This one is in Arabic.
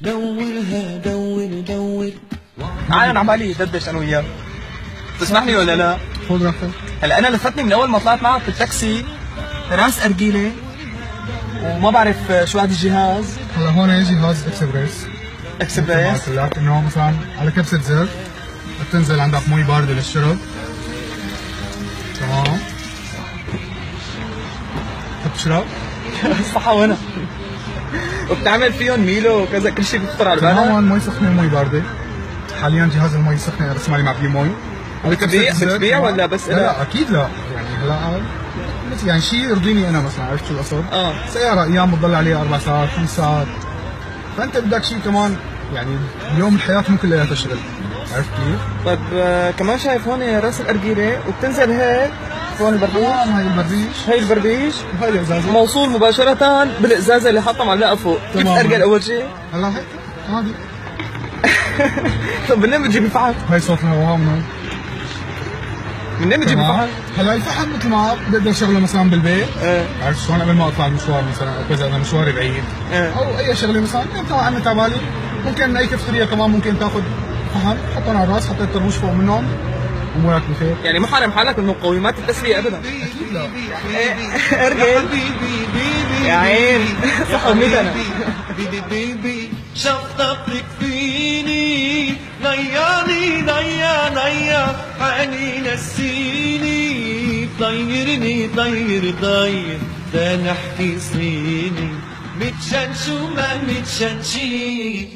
دورها دور. انا عمالي دردش انا وياك. تسمح لي ولا لا؟ خذ راحتك. هلا انا لفتني من اول ما طلعت معك بالتاكسي راس ارجيله وما بعرف شو هذا الجهاز. هلا هون جهاز اكسبريس. اكسبريس انه مثلا على كبسه زر بتنزل عندك مي بارده للشرب. تمام. تشرب. الصحة وانا وبتعمل فيهم ميلو وكذا كل شيء بيخطر على بالك. تماما مي سخنه ومي بارده. حاليا جهاز المي السخنه رسم علي مع فيه مي. بتبيع ولا بس لا اكيد لا، يعني هلا يعني شيء يرضيني انا مثلا، عرفت شو القصد؟ سياره ايام بتضل عليها 4 ساعات 5 ساعات، فانت بدك شيء كمان يعني اليوم الحياه مو كلها تشتغل، عرفت كيف؟ طيب كمان شايف هون راس الارجيله وبتنزل هيك هون البرديش. هي البرديش وهي الازازه موصول مباشره بالازازه اللي حاطها معلقه فوق. كيف تارجل اول شيء؟ هلا هيك عادي. طب منين بتجيب الفحم؟ هي صوت الهواء منين بتجيب الفحم؟ هلا الفحم مثل ما بقدر شغله مثلا بالبيت. عرفت شلون؟ قبل ما اطلع المشوار مثلا او كذا، انا مشواري بعيد. او اي شغله مثلا عندنا تبالي، ممكن اي كفتريه كمان ممكن تاخذ فحم تحطهم على الراس، حطيت طربوش فوق منهم امورك بخير. يعني مو حارم حالك من مقومات التسليه ابدا؟ اكيد لا. ارجل يا عين صح انا شفطتك فيني نياني نيا حني نسيني طيرني طير ده نحكي صيني متشنشو ما متشنشي